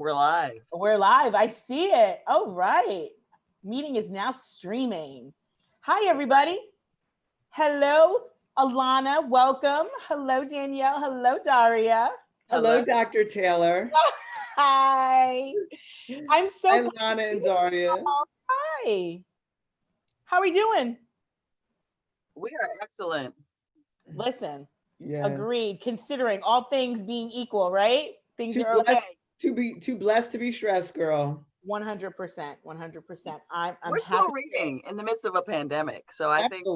We're live. We're live. I see it. Oh, right. Meeting is now streaming. Hi, everybody. Hello, Alana. Welcome. Hello, Danielle. Hello, Daria. Hello, Dr. Taylor. Hi. I'm so Hi, Lana and Daria. Hi. How are we doing? We are excellent. Listen, Yeah. agreed. Considering all things being equal, right? Things are okay. Too blessed to be stressed, girl. 100%. 100%. I'm We're still reading in the midst of a pandemic. So I think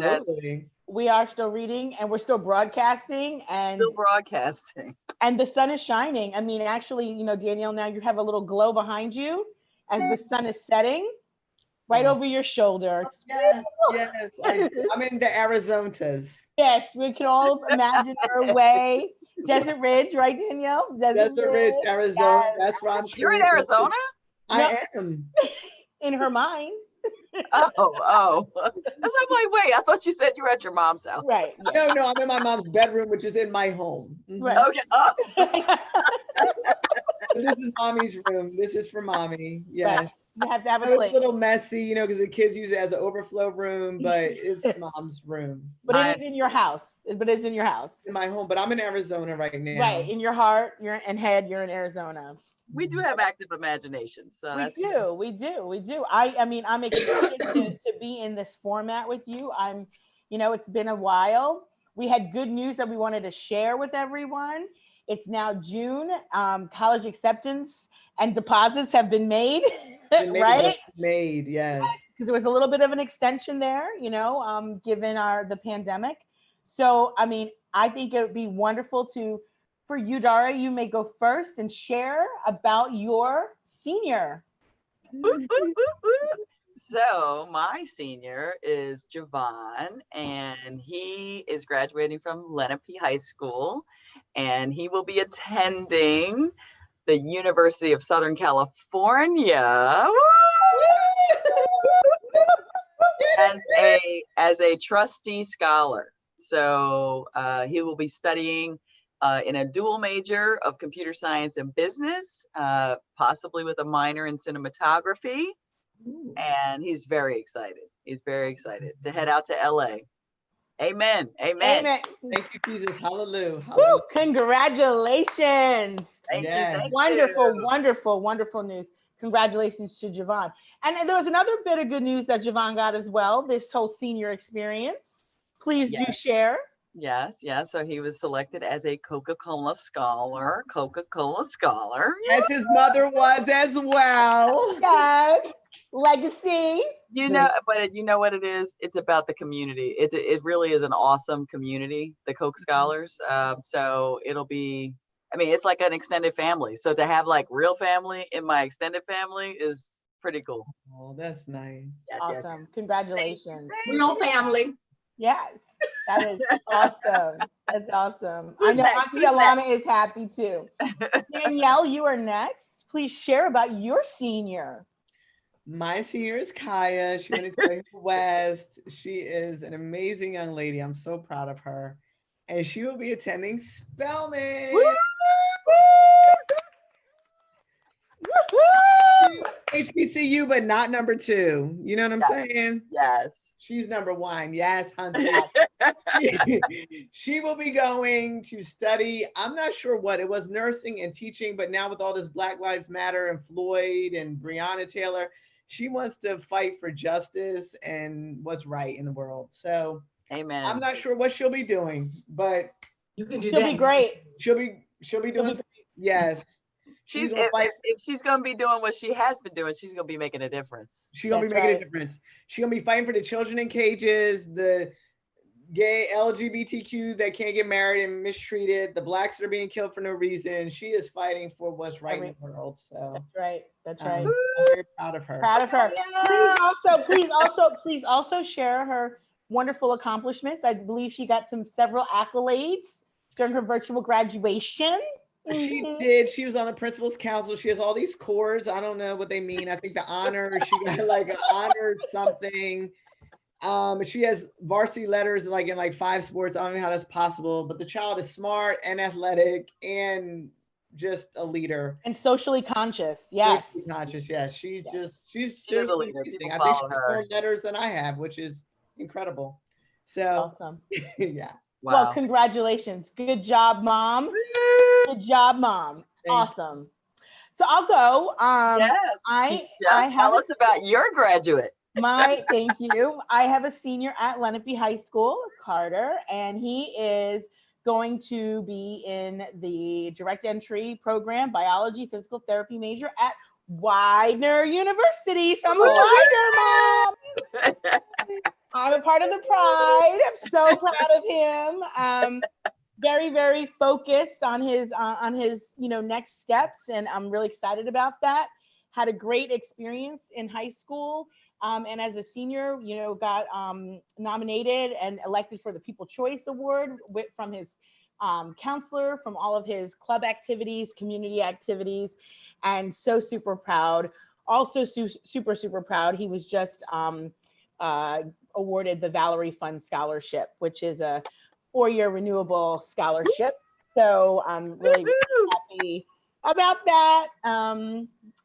we are still reading and we're still broadcasting and still broadcasting. And the sun is shining. I mean, actually, you know, Danielle, now you have a little glow behind you as the sun is setting right over your shoulder. Yes, I'm in the Arizonas. Yes, we can all imagine our way. Desert Ridge, right, Danielle? Desert Ridge, Arizona. Yes. That's where I'm sure. You're in Arizona? I am. In her mind. Oh. So I'm like, wait, I thought you said you were at your mom's house. Right. Yeah. No, I'm in my mom's bedroom, which is in my home. Right. Okay. Oh. This is mommy's room. This is for mommy. Yes. Right. You have to have a place. place. It's a little messy, you know, because the kids use it as an overflow room, but it's mom's room. But it is in your house. But it's in your house. In my home, but I'm in Arizona right now. Right. In your heart, and head, you're in Arizona. We do have active imagination. So we do. I mean, I'm excited to be in this format with you. It's been a while. We had good news that we wanted to share with everyone. It's now June. College acceptance and deposits have been made, right? Made, yes. Because there was a little bit of an extension there, given the pandemic. So, I mean, I think it would be wonderful for you, Daria, you may go first and share about your senior. So my senior is Javon, and he is graduating from Lenape High School, and he will be attending the University of Southern California as a trustee scholar. So he will be studying in a dual major of computer science and business, possibly with a minor in cinematography. Ooh. And he's very excited. He's very excited to head out to LA. Amen. Amen. Thank you, Jesus. Hallelujah. Woo, congratulations. Thank you. Wonderful news. Congratulations to Javon. And there was another bit of good news that Javon got as well, this whole senior experience. Please do share. Yes. So he was selected as a Coca-Cola scholar. As his mother was as well. Yes. Legacy. But you know what it is? It's about the community. It really is an awesome community, the Coke Scholars. So it'll be, I mean, it's like an extended family. So to have like real family in my extended family is pretty cool. Oh, that's nice. Yes, awesome. Yes. Congratulations. Real family. Yes. That is awesome. That's awesome. I know Auntie Alana is happy too. Danielle, you are next. Please share about your senior. My senior is Kaya. She went to West. She is an amazing young lady. I'm so proud of her. And she will be attending Spelman. HBCU, but not number 2. You know what I'm saying? Yes. She's number 1. Yes, Hunter. She will be going to study. I'm not sure what it was, nursing and teaching, but now with all this Black Lives Matter and Floyd and Breonna Taylor, she wants to fight for justice and what's right in the world. So, amen. I'm not sure what she'll be doing, but you can do she'll be great. She'll be doing. Yes. If she's gonna be doing what she has been doing, she's gonna be making a difference. She's gonna be making a difference. She's gonna be fighting for the children in cages, the gay LGBTQ that can't get married and mistreated, the Blacks that are being killed for no reason. She is fighting for what's right in the world. So that's right. I'm very proud of her. Please also share her wonderful accomplishments. I believe she got several accolades during her virtual graduation. She did. She was on the principal's council. She has all these cords. I don't know what they mean. I think the honor, she got like an honor something. She has varsity letters like in like 5 sports. I don't know how that's possible, but the child is smart and athletic and just a leader. And socially conscious. Yes. Socially conscious. Yeah, she's Yes. she's She is a seriously leader. amazing. People I think she follow has her. more letters than I have, which is incredible. So Awesome. yeah. Well, Wow. congratulations. Good job, Mom. Woo! Good job, Mom. Thank you. Awesome. So I'll go. Yes. I Keisha, have tell a- us about your graduate. Thank you. I have a senior at Lenape High School, Carter, and he is going to be in the direct entry program, biology, physical therapy major at Widener University. So I'm a Widener mom. I'm a part of the pride. I'm so proud of him. Very, very focused on his next steps, and I'm really excited about that. Had a great experience in high school. And as a senior, got nominated and elected for the People Choice Award from his counselor, from all of his club activities, community activities, and so super proud. Also super, super proud. He was just awarded the Valerie Fund Scholarship, which is a 4-year renewable scholarship. So I'm really happy about that.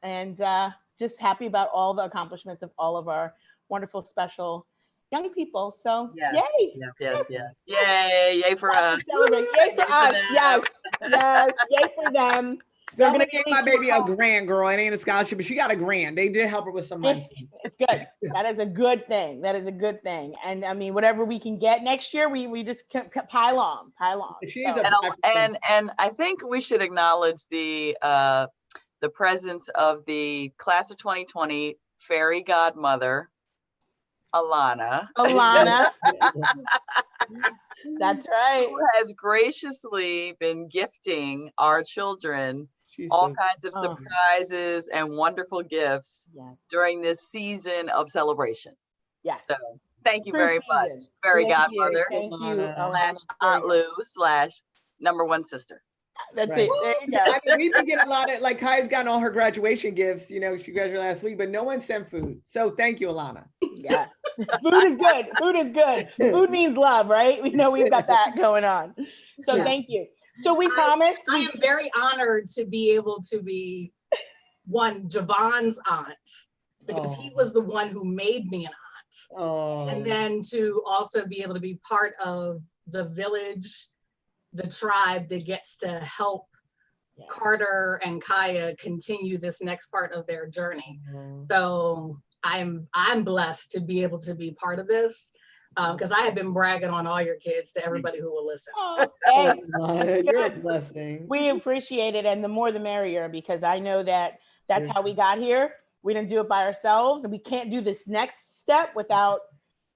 And just happy about all the accomplishments of all of our wonderful, special young people. So Yes. yay. Yes. Yay for Lots us. to celebrate. Yay for Yay for us. them. Yes. Yay for them. They're Spelman gonna gave get my into baby a class. grant, girl. It ain't a scholarship, but she got a grant. They did help her with some money. It's good. That is a good thing. That is a good thing. And I mean, whatever we can get next year, we just pile on. She needs So- a And I think we should acknowledge the presence of the class of 2020 fairy godmother, Alana. That's right. Who has graciously been gifting our children She's all so- kinds of Oh. surprises and wonderful gifts Yes. during this season of celebration. Yes. So thank you True very much, season. fairy Thank you. godmother Thank you. Alana. slash Alana. Aunt Lou slash number one sister. That's Right. it. There you go. I mean, we've been getting a lot of, like, Kaya's gotten all her graduation gifts. She graduated last week, but no one sent food. So thank you, Alana. Yeah. Food is good. Food is good. Food means love, right? We know we've got that going on. So Yeah. thank you. So we promised. I am very honored to be able to be Javon's aunt, because he was the one who made me an aunt. Oh. And then to also be able to be part of the village, the tribe that gets to help Carter and Kaya continue this next part of their journey. So I'm blessed to be able to be part of this, because I have been bragging on all your kids to everybody who will listen. Oh, hey, Alana, you're a blessing. we appreciate it, and the more the merrier, because I know that that's how we got here. We didn't do it by ourselves, and we can't do this next step without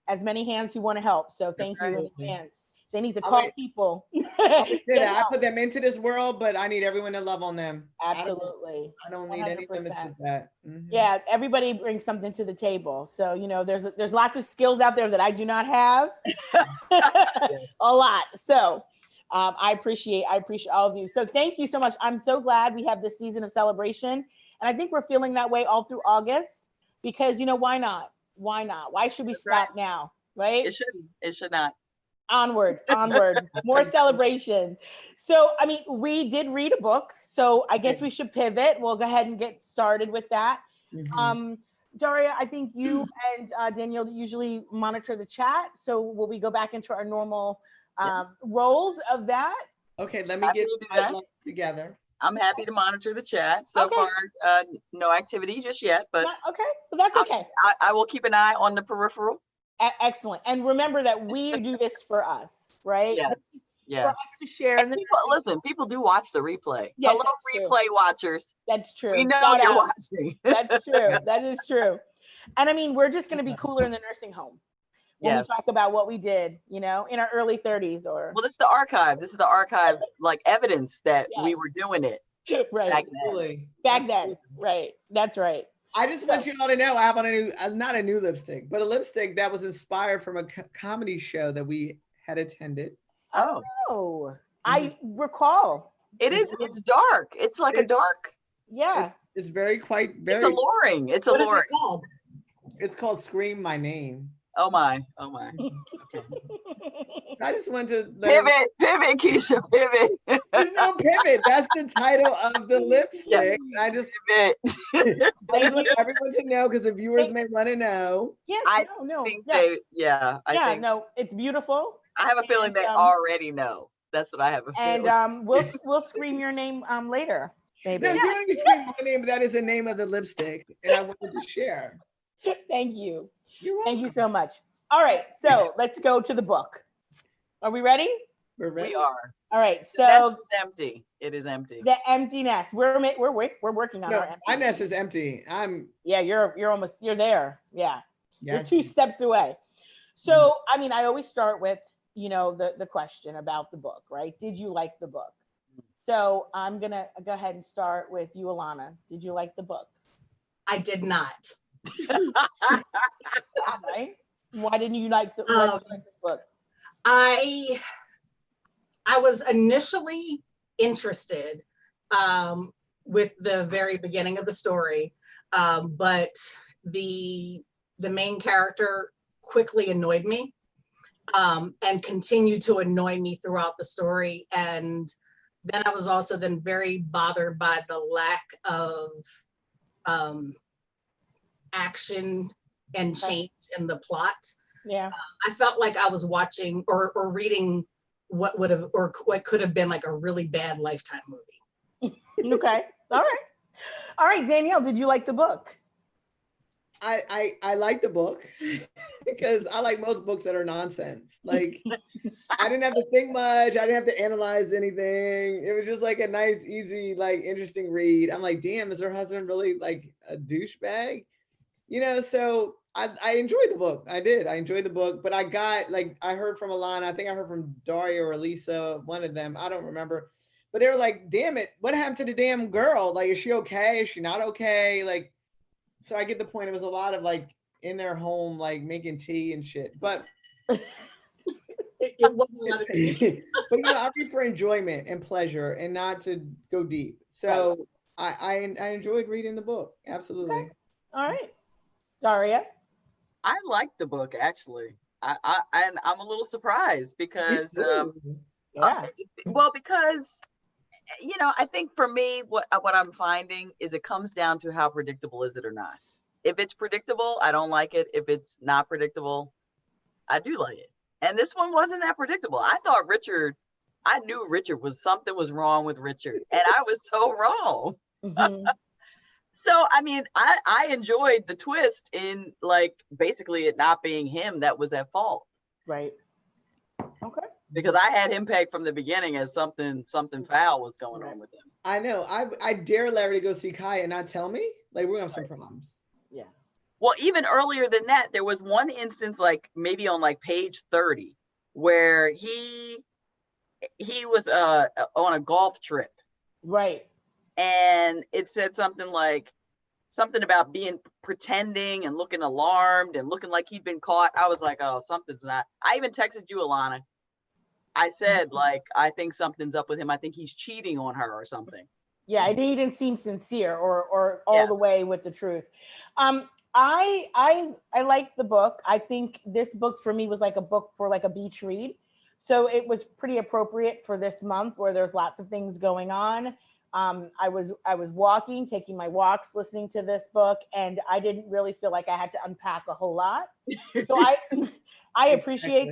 as many hands who want to help. So thank you in Absolutely. advance. They need to I call mean, people. I put them into this world, but I need everyone to love on them. Absolutely. I don't need any limits 100%. with that. Mhm. Yeah, everybody brings something to the table. So, there's lots of skills out there that I do not have. A lot. So I appreciate all of you. So thank you so much. I'm so glad we have this season of celebration. And I think we're feeling that way all through August, because why not? Why not? Why should we stop now? Right? It shouldn't. It should not. Onward, more celebration. So, I mean, we did read a book, so I guess we should pivot. We'll go ahead and get started with that. Mhm. Daria, I think you and Danielle usually monitor the chat. So will we go back into our normal roles of that? Okay, let me Happy get to do my that. lunch together. I'm happy to monitor the chat. So Okay. far, no activity just yet, but Okay, well, that's okay. I will keep an eye on the peripheral. Excellent. And remember that we do this for us, right? Yes. For Yes. us to share. And people do watch the replay. Yes, Hello, that's true. replay watchers. That's true. We know Shout you're out. watching. That's true. That is true. And I mean, we're just going to be cooler in the nursing home when Yes. we talk about what we did, in our early 30s or Well, this is the archive. This is the archive, like evidence that Yeah. we were doing it right. back then. Absolutely. Back then. Absolutely. Right. That's right. I just want you all to know I have on a new, not a new lipstick, but a lipstick that was inspired from a comedy show that we had attended. Oh, Oh, I recall. it's dark. It's like a dark, Yeah. It's very it's alluring. It's What is alluring. it called? It's called Scream My Name. Oh my. Oh my. Okay. I just want to let Pivot, Keisha, pivot. there's no pivot. That's the title of the lipstick. I just Pivot. want everyone to know because the viewers may want to know. Yes, I no, think yeah, they, yeah, I yeah, think, no, it's beautiful. I have a feeling And, they already know. That's what I have a feeling. And we'll scream your name later, maybe. No, you don't need to scream my name, but that is the name of the lipstick, and I wanted to share. Thank you. You're welcome. Thank you so much. All right, so let's go to the book. Are we ready? We're ready. We are. All right, The so nest is empty. It is empty. the empty nest. We're working on No, our empty my nest. nest is empty. Yeah, you're almost there. Yeah. You're Yes. 2 steps away. So, I mean, I always start with, the question about the book, right? Did you like the book? So I'm gonna go ahead and start with you, Alana. Did you like the book? I did not. Right? Why didn't you like this book? I was initially interested with the very beginning of the story, but the main character quickly annoyed me and continued to annoy me throughout the story. And then I was also then very bothered by the lack of action and change in the plot. Yeah. I felt like I was watching or reading what would have or what could have been like a really bad Lifetime movie. Okay. All right, Danielle, did you like the book? I like the book because I like most books that are nonsense. Like I didn't have to think much. I didn't have to analyze anything. It was just like a nice, easy, like interesting read. I'm like, damn, is her husband really like a douchebag? So I enjoyed the book. I did. I enjoyed the book, but I got I heard from Alana. I think I heard from Daria or Elisa, one of them. I don't remember. But they were like, damn it, what happened to the damn girl? Like, is she okay? Is she not okay? Like, so I get the point. It was a lot of in their home, making tea and shit. But It wasn't a lot of tea. but I read for enjoyment and pleasure and not to go deep. So I enjoyed reading the book. Absolutely. Okay. All right. Daria? I liked the book actually. And I'm a little surprised because Yeah. well, because I think for me, what I'm finding is it comes down to how predictable is it or not. If it's predictable, I don't like it. If it's not predictable, I do like it. And this one wasn't that predictable. I knew something was wrong with Richard, and I was so wrong. Mhm. So, I mean, I enjoyed the twist in basically it not being him that was at fault. Right. Okay. Because I had him pegged from the beginning as something foul was going on with him. I know. I dare Larry to go see Kai and not tell me. We're gonna have some problems. Yeah. Well, even earlier than that, there was one instance, maybe on page 30, where he was on a golf trip. Right. And it said something about pretending and looking alarmed and looking like he'd been caught. I was like, oh, something's not. I even texted you, Alana. I said, I think something's up with him. I think he's cheating on her or something. Yeah, he didn't seem sincere or all the way with the truth. I like the book. I think this book for me was like a book for a beach read. So it was pretty appropriate for this month where there's lots of things going on. I was walking, taking my walks, listening to this book, and I didn't really feel like I had to unpack a whole lot. So I appreciate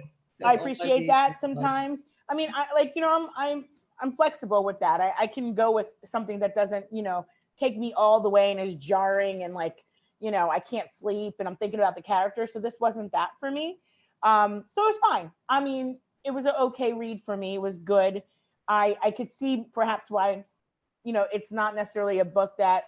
that sometimes. I mean, I'm flexible with that. I can go with something that doesn't, take me all the way and is jarring and I can't sleep and I'm thinking about the character. So this wasn't that for me. So it's fine. I mean, it was an okay read for me. It was good. I could see perhaps why, it's not necessarily a book that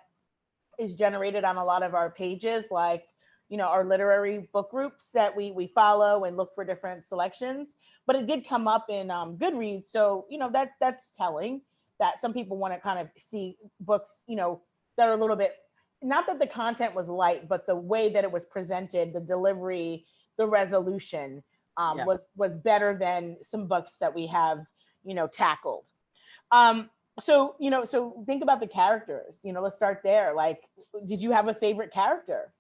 is generated on a lot of our pages, our literary book groups that we follow and look for different selections. But it did come up in Goodreads. So, that's telling that some people want to kind of see books, that are a little bit, not that the content was light, but the way that it was presented, the delivery, the resolution was better than some books that we have, tackled. So think about the characters, let's start there. Did you have a favorite character?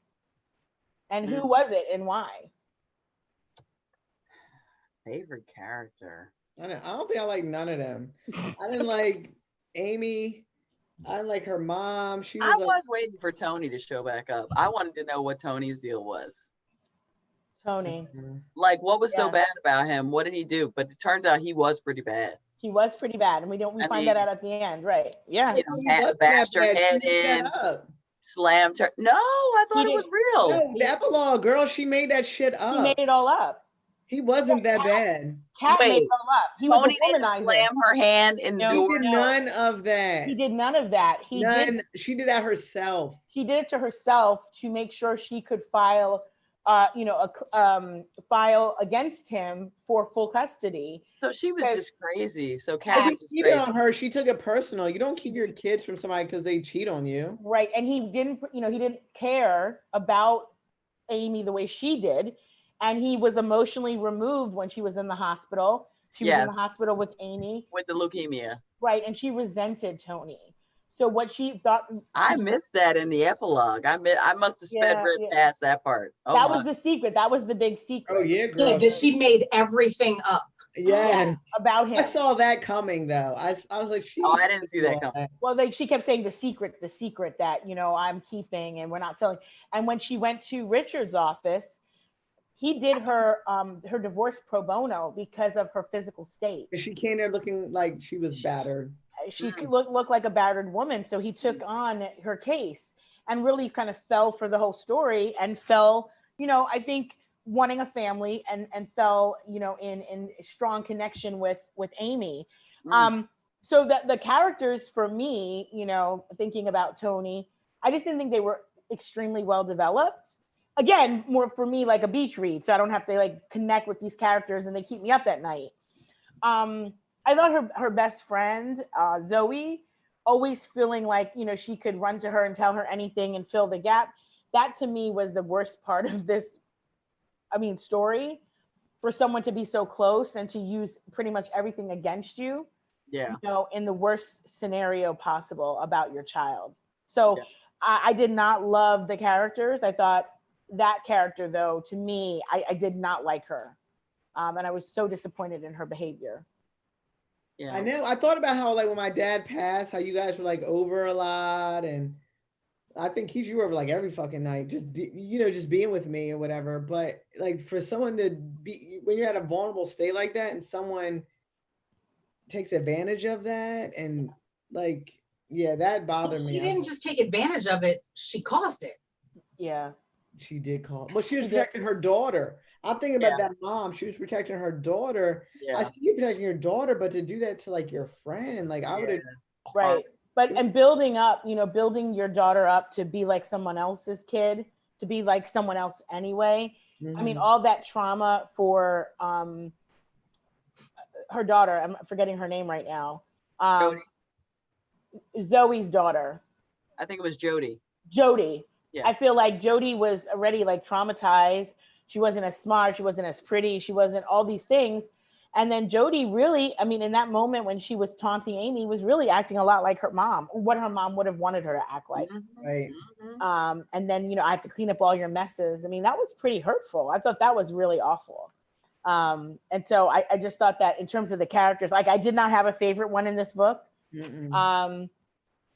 And who was it and why? Favorite character. I don't think I like none of them. I didn't like Amy. I didn't like her mom. She I was like, was waiting for Tony to show back up. I wanted to know what Tony's deal was. Tony. Like, what was so Yeah. bad about him? What did he do? But it turns out he was pretty bad. He was pretty bad, and we I find mean, that out at the end, right? Yeah. You know, He wasn't that bashed her bad. She head made that in, up. slammed her. No, I thought He it was did- real. No, the epilogue, girl, she made that shit He made up. it all up. He wasn't that bad. Cat made Wait, it all up. He was Tony a didn't womanizer. slam her hand in the No. He door. did none of that. He did none of that. He None. did. She did that herself. She did it to herself to make sure she could file, file against him for full custody. So she was Because- just crazy. So If Kat he was just cheated crazy. on her, she took it personal. You don't keep your kids from somebody because they cheat on you. Right. And he didn't, he didn't care about Amy the way she did. And he was emotionally removed when she was in the hospital. She was in the Yes. hospital with Amy. With the leukemia. Right. And she resented Tony. So what she thought. I missed that in the epilogue. I must have sped Yeah, right yeah. past that part. Oh that my. was the secret. That was the big secret. Oh yeah, girl. Yeah, that she made everything up. Yes. About him. I saw that coming though. I was like, she. Oh, I didn't see that coming. Well, she kept saying the secret that, I'm keeping and we're not telling. And when she went to Richard's office, he did her divorce pro bono because of her physical state. She came there looking like she was battered. She looked like a battered woman. So he took on her case and really kind of fell for the whole story and fell, I think wanting a family and fell, in strong connection with Amy. So that the characters for me, thinking about Tony, I just didn't think they were extremely well developed. Again, more for me like a beach read, so I don't have to like connect with these characters and they keep me up at night. I thought her best friend, Zoe, always feeling like, she could run to her and tell her anything and fill the gap. That to me was the worst part of this, story, for someone to be so close and to use pretty much everything against you. Yeah. In the worst scenario possible about your child. So Yeah. I did not love the characters. I thought that character, though, to me, I did not like her. And I was so disappointed in her behavior. Yeah. I know. I thought about how like when my dad passed, how you guys were like over a lot, and I think Keisha, you were over like every fucking night, just just being with me or whatever. But like for someone to be when you're at a vulnerable state like that, and someone takes advantage of that, and like that bothered me. She didn't just take advantage of it, she caused it. Yeah. She did call. Well, she was She did. protecting her daughter. I'm thinking about Yeah. that mom. She was protecting her daughter. I Yeah. see you protecting your daughter, but to do that to like your friend, like I would have. Right. But and building up, building your daughter up to be like someone else's kid, to be like someone else anyway. I mean, all that trauma for her daughter. I'm forgetting her name right now. Jody. Zoe's daughter, I think it was Jody. Jody. Yeah. I feel like Jody was already like traumatized. She wasn't as smart. She wasn't as pretty. She wasn't all these things. And then Jody really, in that moment when she was taunting Amy, was really acting a lot like her mom, what her mom would have wanted her to act like. Mhm. Right. Mhm. And then, I have to clean up all your messes. That was pretty hurtful. I thought that was really awful. And so I just thought that in terms of the characters, like I did not have a favorite one in this book.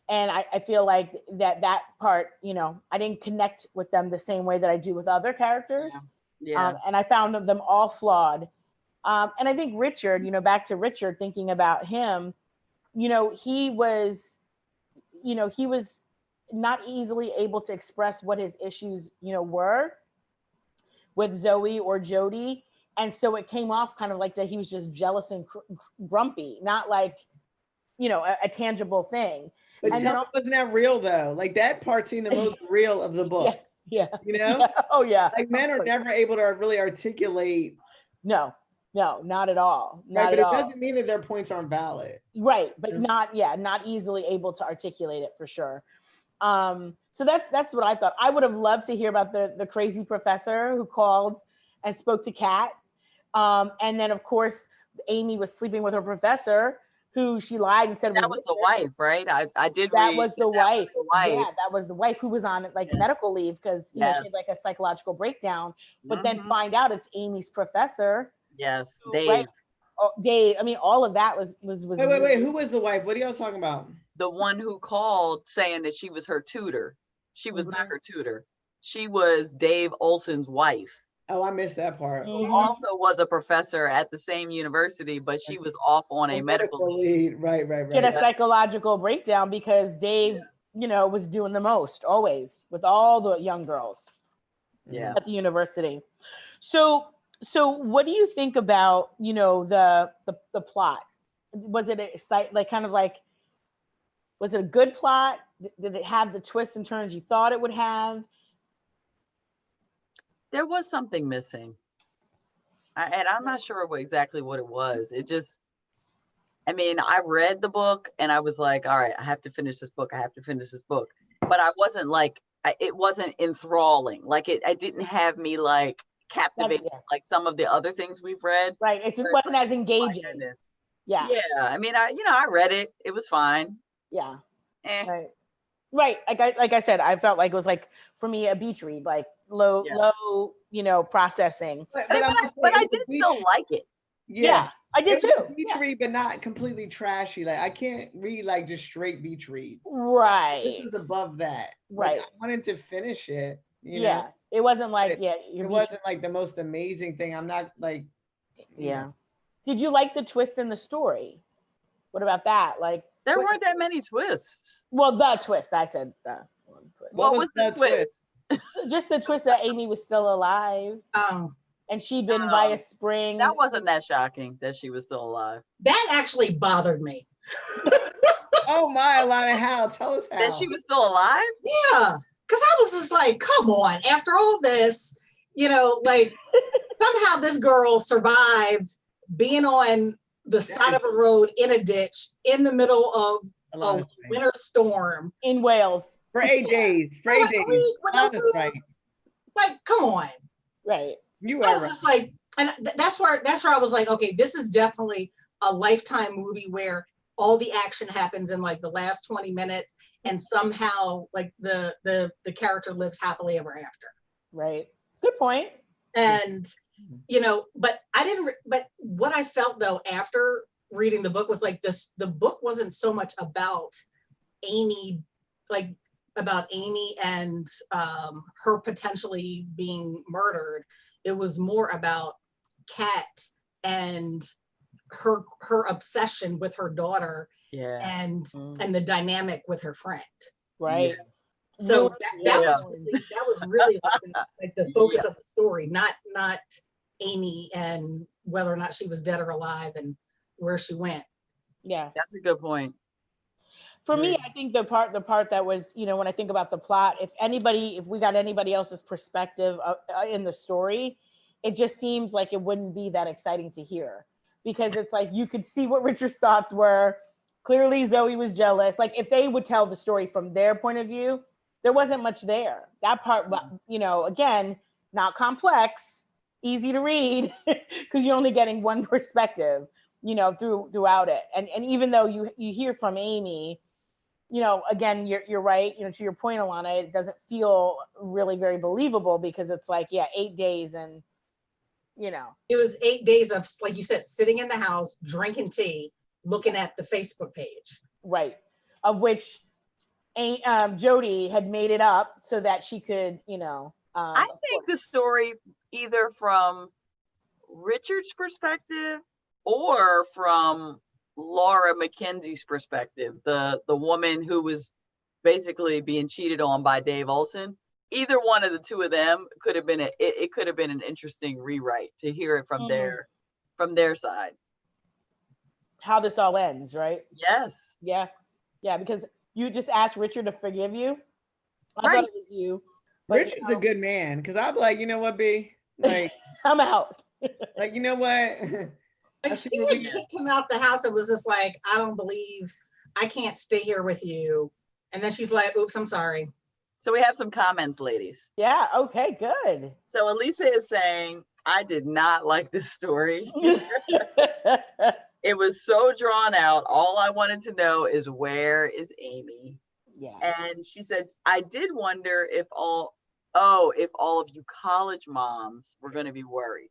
And I feel like that part, I didn't connect with them the same way that I do with other characters. Yeah. And I found them all flawed. And I think Richard, back to Richard, thinking about him, he was not easily able to express what his issues, were with Zoe or Jody. And so it came off kind of like that he was just jealous and grumpy, not like, a tangible thing. But And tell then- me, wasn't that real though? Like that part seemed the most real of the book. Yeah. You know, Yeah. Oh, yeah. like men are never able to really articulate. No, not at all. Right, Not but at it all. doesn't mean that their points aren't valid. Right, but Yeah. not easily able to articulate it for sure. So that's what I thought. I would have loved to hear about the crazy professor who called and spoke to Kat. And then of course Amy was sleeping with her professor who she lied and said That was the wife, right? I did That read was the that wife. the wife. Yeah, that was the wife who was on like medical leave because she had Yes. like a psychological breakdown. But then Mhm. find out it's Amy's professor Yes, Right. Dave, Oh, Dave. I mean, all of that was Wait, wait, really- wait. Who was the wife? What are y'all talking about? the one who called saying that she was her tutor. She was not Mhm. her tutor. She was Dave Olson's wife, Oh, I missed that part. who Mhm. also was a professor at the same university, but she was off on a medical leave. lead. Right, right, get a right. psychological breakdown because Dave, was doing the most always with all the young girls Yeah. at the university. So what do you think about, the plot? Was it was it a good plot? Did it have the twists and turns you thought it would have? There was something missing. And I'm not sure exactly what it was. It just, I mean, I read the book and I was like, all right, I have to finish this book. I have to finish this book. But I wasn't like, it wasn't enthralling. Like it didn't have me like captivated Yeah. like some of the other things we've read. Right. It Where it's wasn't like, as oh my engaging. goodness. Yeah. Yeah. I mean, I read it. It was fine. Yeah. Eh. Right. Right. Like I said, I felt like it was like for me a beach read, like low, processing. But But I'm just I saying, it's a did still beach- like it. Yeah, I did It was too. a beach Yeah. read, but not completely trashy. Like I can't read like just straight beach reads. Right. This was above that. Like, Right. I wanted to finish it. You Yeah. know, It wasn't like, It- your it beach- wasn't like the most amazing thing. I'm not like, you Yeah. know. Did you like the twist in the story? What about that? Like, There What- weren't that many twists. well, the twist. I said the one twist. What What was was the the twist? Just the twist that Amy was still alive and she'd been by a spring. That wasn't that shocking that she was still alive. That actually bothered me. Oh my, Alana, how? Tell us how. That she was still alive? Yeah, because I was just like, come on, after all this, like somehow this girl survived being on the side of a road in a ditch in the middle of A lot a of things. winter storm. in Wales. For 8 days. For 8 Like, days. with no Alana's food. right. Like, come on. Right. You I are was right. just like, and that's where I was like, okay, this is definitely a Lifetime movie where all the action happens in like the last 20 minutes and somehow like the character lives happily ever after. Right. Good point. And but but what I felt though after reading the book was like the book wasn't so much about Amy, like about Amy and her potentially being murdered. It was more about Kat and her obsession with her daughter Yeah. and Mm. and the dynamic with her friend. Right. So that Yeah. was really like the focus of the story, not Amy and whether or not she was dead or alive and where she went. Yeah. That's a good point. For me, I think the part that was, when I think about the plot, if we got anybody else's perspective in the story, it just seems like it wouldn't be that exciting to hear because it's like you could see what Richard's thoughts were. Clearly, Zoe was jealous. Like if they would tell the story from their point of view, there wasn't much there. That part, again, not complex, easy to read because you're only getting one perspective, throughout it. And even though you hear from Amy, again, you're right. To your point, Alana, it doesn't feel really very believable because it's like, 8 days and, It was 8 days of, like you said, sitting in the house, drinking tea, looking at the Facebook page. Right. Of which Jody had made it up so that she could, I think the story, either from Richard's perspective or from Laura Mackenzie's perspective, the woman who was basically being cheated on by Dave Olson, either one of the two of them could have been it could have been an interesting rewrite to hear it from their side. how this all ends, right? Yes. Yeah. Yeah, because you just asked Richard to forgive you. I Right. thought it was you. But, Richard's a good man because I'd be like, you know what, B? Like, I'm out. like you know what? Like That's she what had we- kicked him out the house and was just like, I don't believe I can't stay here with you. And then she's like, oops, I'm sorry. So we have some comments, ladies. Yeah. Okay, good. So Elisa is saying, I did not like this story. It was so drawn out. All I wanted to know is where is Amy? Yeah. And she said, I did wonder if all of you college moms were going to be worried.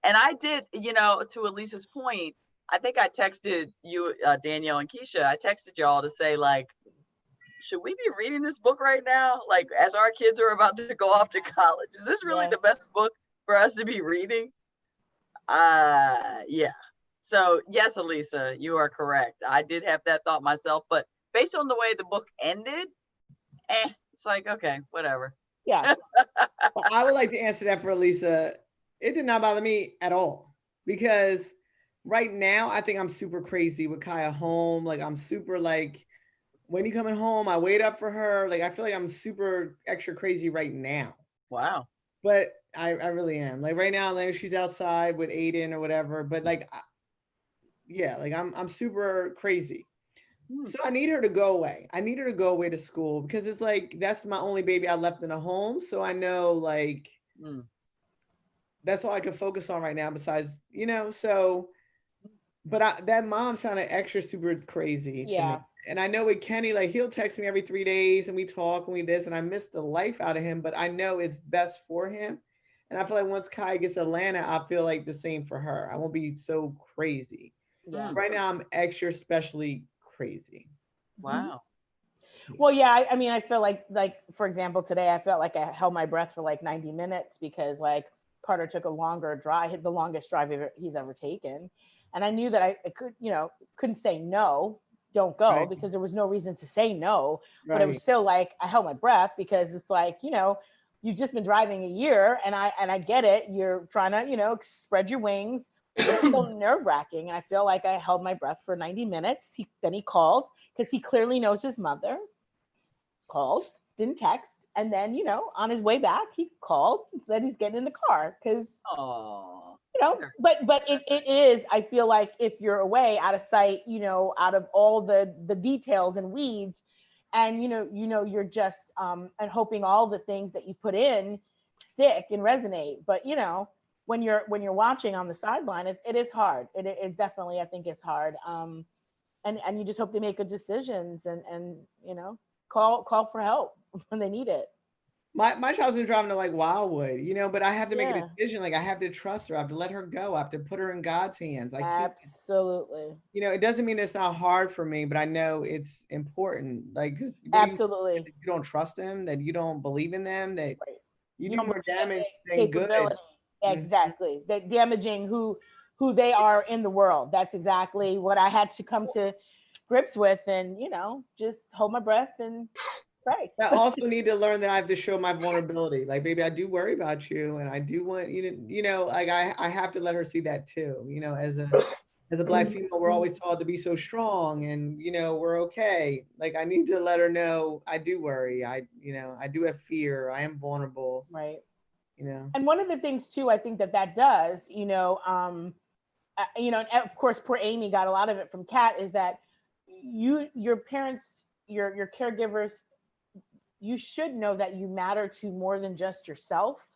And I did, to Elisa's point, I think I texted you, Danielle and Keisha, I texted y'all to say, like, should we be reading this book right now? Like, as our kids are about to go off to college, is this really Yeah. the best book for us to be reading? Yeah. So yes, Elisa, you are correct. I did have that thought myself, but based on the way the book ended, it's like, okay, whatever. Yeah. Well, I would like to answer that for Elisa. It did not bother me at all because right now I think I'm super crazy with Kaya home. Like I'm super like, when you coming home? I wait up for her. Like I feel like I'm super extra crazy right now. Wow. But I really am. Like right now, like she's outside with Aiden or whatever. But like, yeah, like I'm super crazy. So I need her to go away. I need her to go away to school because it's like that's my only baby I left in a home. So I know like that's all I can focus on right now. Besides, so. But that mom sounded extra super crazy to me. And I know with Kenny, like he'll text me every 3 days and we talk and we this, and I miss the life out of him, but I know it's best for him. And I feel like once Kai gets to Atlanta, I feel like the same for her. I won't be so crazy. Yeah. Right now I'm extra especially crazy. Wow. Well, yeah, I mean, I feel like for example, today I felt like I held my breath for like 90 minutes because like Carter took a longer drive, the longest drive he's ever taken. And I knew that I could, couldn't say no, don't go, Right. because there was no reason to say no. Right. But it was still like I held my breath because it's like, you've just been driving a year, and I get it. You're trying to, spread your wings. It's still nerve-wracking, and I feel like I held my breath for 90 minutes. Then he called because he clearly knows his mother. Called, didn't text, and then on his way back he called and said he's getting in the car because. But it is, I feel like if you're away, out of sight, out of all the details and weeds, and you're just and hoping all the things that you put in stick and resonate. But when you're watching on the sideline, it is hard. It definitely, I think it's hard. And you just hope they make good decisions and call for help when they need it. My child's been driving to like Wildwood, but I have to make a decision. Like I have to trust her. I have to let her go. I have to put her in God's hands. I can't. Absolutely. It doesn't mean it's not hard for me, but I know it's important. Like, absolutely, you don't trust them, that you don't believe in them, that you do don't more damage than good. Exactly. That damaging who they are in the world. That's exactly what I had to come to grips with, and just hold my breath and pray. I also need to learn that I have to show my vulnerability. Like, baby, I do worry about you, and I do want you to, like I have to let her see that too. As a Black female, we're always taught to be so strong, and we're okay. Like I need to let her know I do worry. I do have fear. I am vulnerable. Right. And one of the things too, I think that does, and of course, poor Amy got a lot of it from Kat, is that your parents, your caregivers, you should know that you matter to more than just yourself,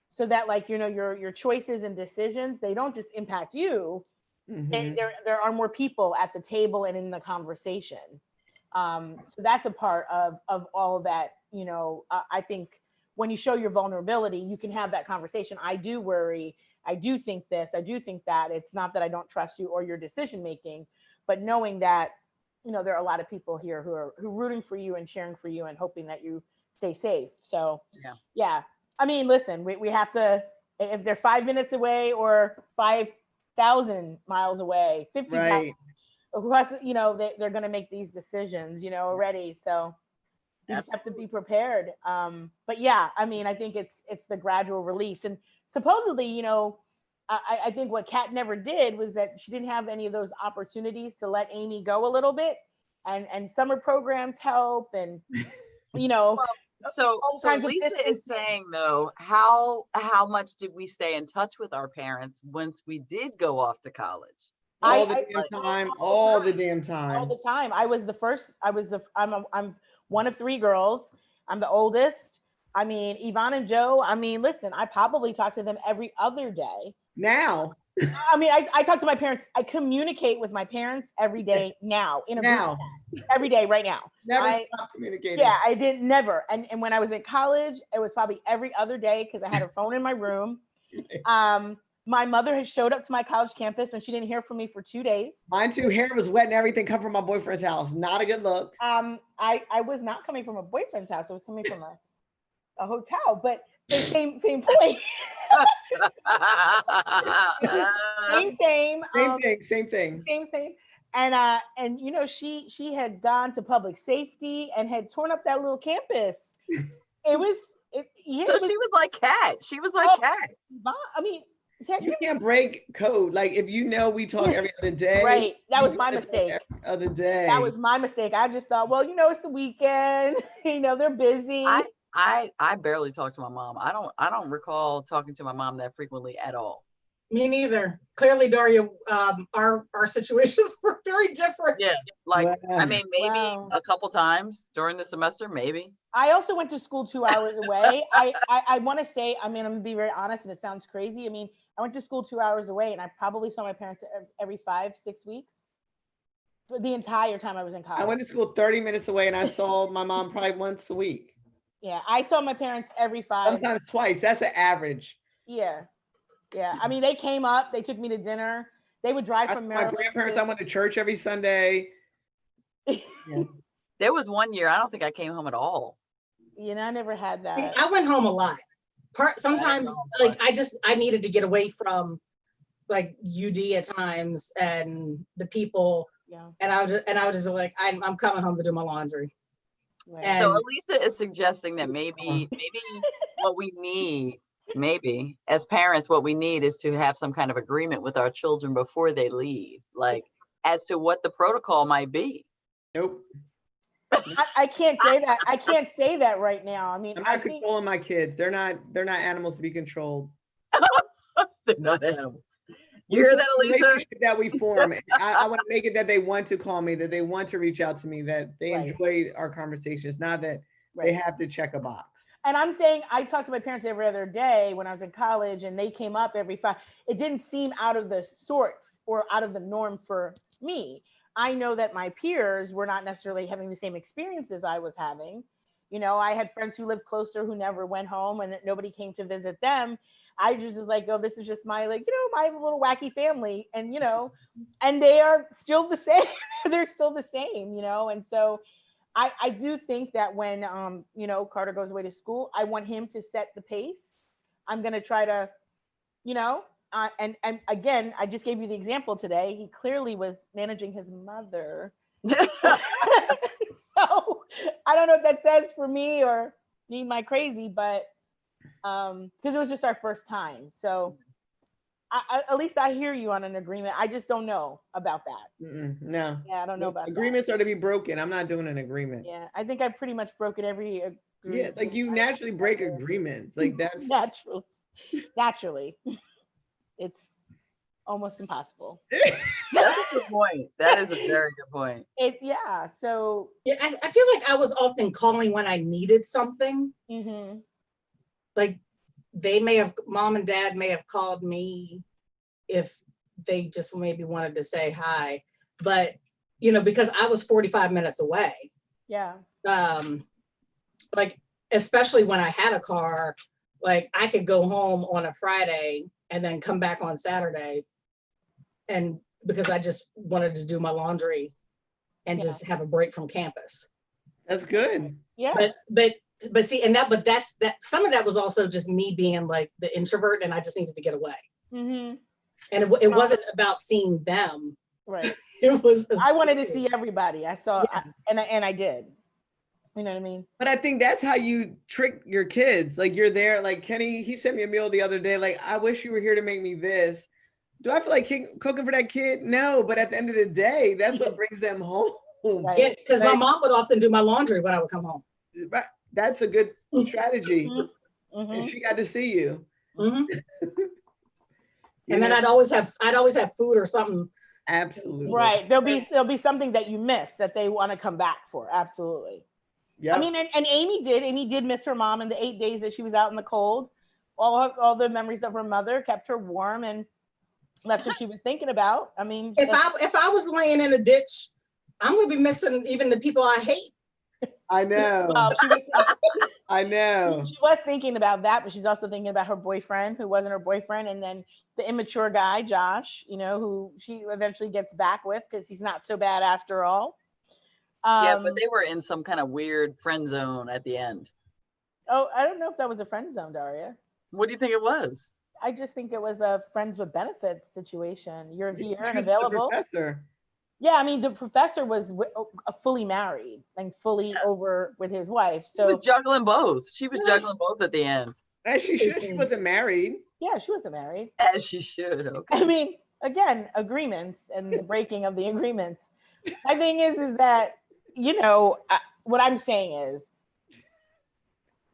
so that like your choices and decisions, they don't just impact you. Mm-hmm. There are more people at the table and in the conversation. So that's a part of all that. I think when you show your vulnerability, you can have that conversation. I do worry. I do think this. I do think that. It's not that I don't trust you or your decision making, but knowing that there are a lot of people here who are rooting for you and cheering for you and hoping that you stay safe. So yeah. I mean, listen, we have to, if they're 5 minutes away or 5,000 miles away, 50,000, right. Of course, they're going to make these decisions, already. So you just have to be prepared. But yeah, I mean, I think it's the gradual release. And supposedly, I think what Kat never did was that she didn't have any of those opportunities to let Amy go a little bit, and summer programs help, and so Lisa is saying though, how much did we stay in touch with our parents once we did go off to college? All the damn time. I'm one of 3 girls. I'm the oldest. I mean, Yvonne and Joe, I mean, listen, I probably talk to them every other day. Now. I mean, I talk to my parents. I communicate with my parents every day now. Every day right now. Never stop communicating. Yeah, I did never. And when I was in college, it was probably every other day because I had a phone in my room. My mother has showed up to my college campus and she didn't hear from me for 2 days. Mine too. Hair was wet and everything. Come from my boyfriend's house. Not a good look. I was not coming from a boyfriend's house. I was coming from a hotel, but the same point. Same. Same thing. Same. And you know, she had gone to public safety and had torn up that little campus. So she was like Kat. She was like Kat. I mean, yeah, You can't break code. Like if you know we talk every other day. right. That was you my gotta talk mistake. every other day. That was my mistake. I just thought, well, you know, it's the weekend. You know, they're busy. I barely talk to my mom. I don't recall talking to my mom that frequently at all. Me neither. Clearly, Daria, our situations were very different. Yeah, like Wow. I mean, maybe Wow. a couple times during the semester, maybe. I also went to school 2 hours away. I want to say, I mean, I'm gonna be very honest, and it sounds crazy. I mean, I went to school 2 hours away, and I probably saw my parents every 5-6 weeks for the entire time I was in college. I went to school 30 minutes away and I saw my mom probably once a week. Yeah, I saw my parents every 5. Sometimes twice. That's an average. Yeah. I mean, they came up. They took me to dinner. They would drive from My Maryland. grandparents, I went to church every Sunday. There was one year I don't think I came home at all. You know, I never had that. I went home a lot. Sometimes like I needed to get away from like UD at times and the people, Yeah. and I would just be like, I'm coming home to do my laundry. Right. And- So Elisa is suggesting that maybe what we need, maybe as parents, what we need is to have some kind of agreement with our children before they leave, like as to what the protocol might be. Nope. I can't say that. I can't say that right now. I mean, I'm I not think controlling my kids. They're not animals to be controlled. They're not animals. You hear that, The Elisa? relationship that we form. I want to make it that they want to call me, that they want to reach out to me, that they Right. enjoy our conversations, not that Right. they have to check a box. And I'm saying I talked to my parents every other day when I was in college, and they came up every 5. It didn't seem out of the sorts or out of the norm for me. I know that my peers were not necessarily having the same experiences I was having. You know, I had friends who lived closer who never went home and nobody came to visit them. I just was like, oh, this is just my, like, you know, my little wacky family. And, you know, and they are still the same. They're still the same, you know? And so I do think that when, you know, Carter goes away to school, I want him to set the pace. I'm going to try to, you know, and again, I just gave you the example today. He clearly was managing his mother. So I don't know what that says for me or me, my crazy, but because it was just our first time. So at least I hear you on an agreement. I just don't know about that. No. Yeah, I don't know about Agreements are to be broken. I'm not doing an agreement. that. Yeah, I think I've pretty much broken every agreement. Yeah, like you naturally break agreements. Like that's naturally. It's almost impossible. That's a good point. That is a very good point. So Yeah, I feel like I was often calling when I needed something. mhm. Like mom and dad may have called me if they just maybe wanted to say hi, but you know, because I was 45 minutes away, Yeah. like especially when I had a car, like I could go home on a Friday and then come back on Saturday, and because I just wanted to do my laundry and just have a break from campus. That's good. Yeah. But see, but that's some of that was also just me being like the introvert, and I just needed to get away. Mm-hmm. And it wasn't about seeing them. Right. It was. I wanted to see everybody. I saw, and I did. You know what I mean? But I think that's how you trick your kids. Like you're there, like Kenny, he sent me a meal the other day. Like, I wish you were here to make me this. Do I feel like cooking for that kid? No, but at the end of the day, that's what brings them home. Right. Yeah, because my mom would often do my laundry when I would come home. Right. That's a good strategy. Mm-hmm. And she got to see you. Mhm. You And then know? I'd always have food or something. Absolutely. Right. There'll be something that you miss that they want to come back for. Absolutely. Yeah. I mean, and Amy did miss her mom in the 8 days that she was out in the cold. All the memories of her mother kept her warm, and that's what she was thinking about. I mean, If I was laying in a ditch, I'm gonna be missing even the people I hate. I know. well, I know. She was thinking about that, but she's also thinking about her boyfriend, who wasn't her boyfriend, and then the immature guy, Josh, who she eventually gets back with because he's not so bad after all. Yeah, but they were in some kind of weird friend zone at the end. Oh, I don't know if that was a friend zone, Daria. What do you think it was? I just think it was a friends with benefits situation. You're here She and was the available. professor. Yeah, I mean, the professor was fully married and fully over with his wife. She was So juggling both. She was juggling both at the end. As she should. She wasn't married. yeah, she wasn't married. As she should. Okay. I mean, again, agreements and the breaking of the agreements. My thing is that, what I'm saying is,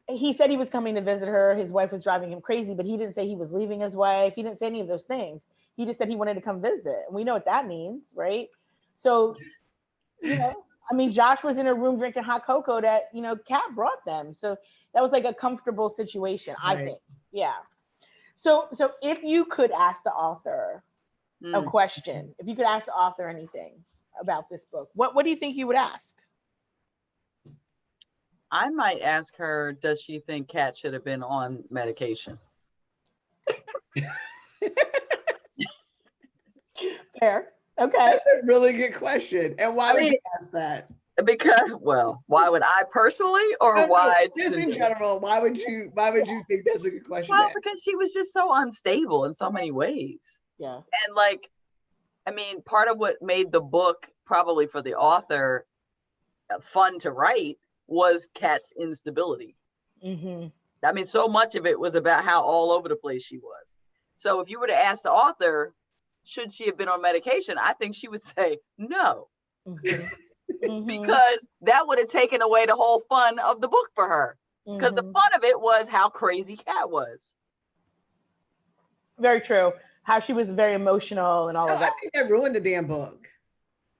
he said he was coming to visit her. His wife was driving him crazy, but he didn't say he was leaving his wife. He didn't say any of those things. He just said he wanted to come visit. And we know what that means, right? So, Josh was in a room drinking hot cocoa that, Kat brought them. So that was like a comfortable situation, I think. Yeah. So if you could ask the author a question, if you could ask the author anything about this book, what do you think you would ask? I might ask her, does she think Kat should have been on medication? Fair. Okay. That's a really good question. And why would you ask that? Because, why would I personally, or No, why? Just in general, why would you think that's a good question? Well, because she was just so unstable in so many ways. Yeah. And part of what made the book, probably for the author, fun to write was Kat's instability. Mm-hmm. So much of it was about how all over the place she was. So if you were to ask the author, should she have been on medication? I think she would say no. Mm-hmm. Because that would have taken away the whole fun of the book for her. Because the fun of it was how crazy Kat was. Very true. How she was very emotional and all of that. I think that ruined the damn book.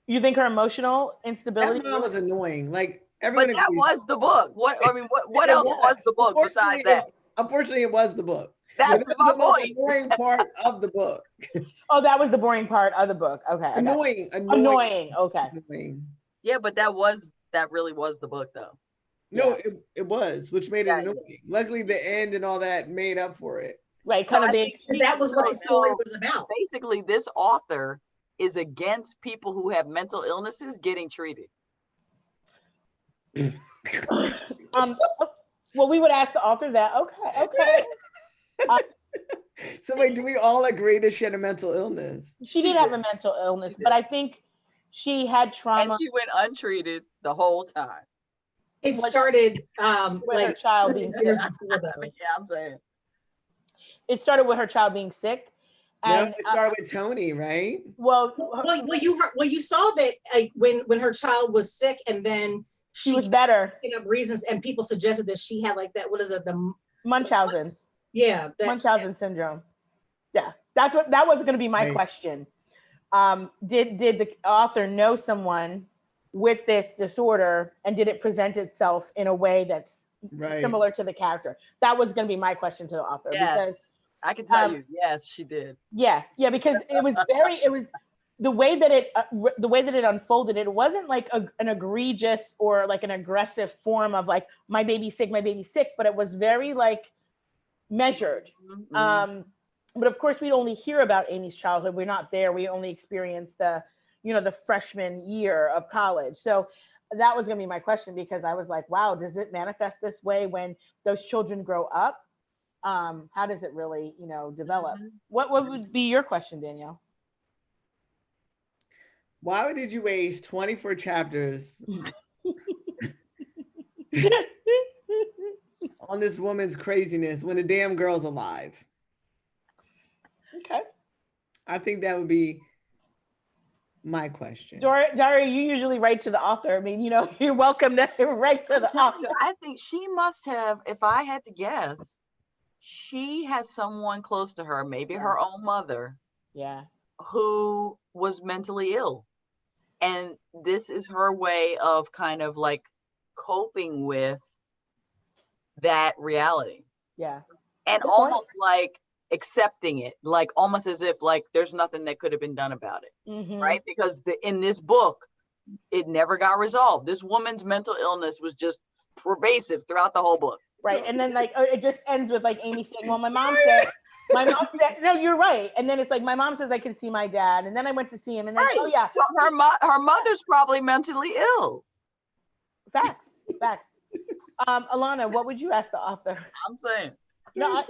You think her emotional instability? That mom was annoying. Like, But everyone that agrees. was the book. What else was the book besides that? Unfortunately, it was the book. That's That my was the most point. annoying part of the book. Oh, that was the boring part of the book. Okay. I got it. Annoying. Okay. Annoying. Yeah, but that really was the book, though. No, it was, which made it Yeah, annoying. Luckily, the end and all that made up for it. Right. Kind of big. That was what the story was about. Basically, this author is against people who have mental illnesses getting treated. Well, we would ask the author that. Okay. So wait, do we all agree that she had a mental illness? She did have a mental illness, but I think she had trauma. And she went untreated the whole time. It started with her child being sick. I'm saying. It started with her child being sick. And no, it started with Tony, right? Well, you saw that when her child was sick, and then she was better. Up reasons, and people suggested that she had like that. What is it? The Munchausen. Yeah, Munchausen syndrome. Yeah, that was going to be my question. Did the author know someone with this disorder, and did it present itself in a way that's similar to the character? That was going to be my question to the author. Yes. Because I can tell you, yes, she did. Yeah, because it was the way that it unfolded. It wasn't like an egregious or like an aggressive form of like my baby's sick, but it was very like measured. Mm-hmm. But of course, we only hear about Amy's childhood. We're not there. We only experienced the freshman year of college. So that was going to be my question, because I was like, wow, does it manifest this way when those children grow up? How does it really, develop? Mm-hmm. What would be your question, Danielle? Why did you waste 24 chapters on this woman's craziness when the damn girl's alive? Okay. I think that would be my question. Daria, you usually write to the author. I mean, you're welcome to write to the author. I think she must have, if I had to guess, she has someone close to her, maybe her own mother, who was mentally ill. And this is her way of kind of like coping with that reality. Yeah. And almost like accepting it, like almost as if like there's nothing that could have been done about it. Mm-hmm. Right? Because in this book, it never got resolved. This woman's mental illness was just pervasive throughout the whole book. Right. And then like it just ends with like Amy saying, well, my mom said, no, you're right. And then it's like, my mom says I can see my dad. And then I went to see him and then, oh Right. yeah, So her mother's probably mentally ill. facts. Alana, what would you ask the author? I'm saying. No,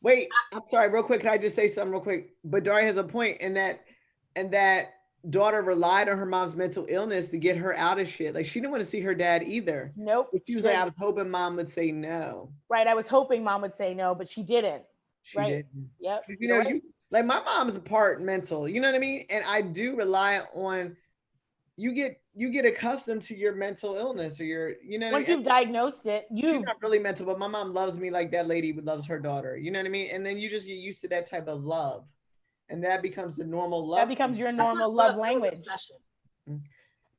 Wait, I'm sorry, real quick. Can I just say something real quick? But Daria has a point in that daughter relied on her mom's mental illness to get her out of shit. Like she didn't want to see her dad either. nope. But she was like, I was hoping mom would say no. Right. I was hoping mom would say no, but she didn't. She Right. didn't. Yep. You know, like my mom's a part mental, you know what I mean? And I do rely on you get accustomed to your mental illness or your, you know, once you've diagnosed it, she's not really mental, but my mom loves me like that lady loves her daughter. You know what I mean? And then you just get used to that type of love. And that becomes the normal love. that becomes your normal love language.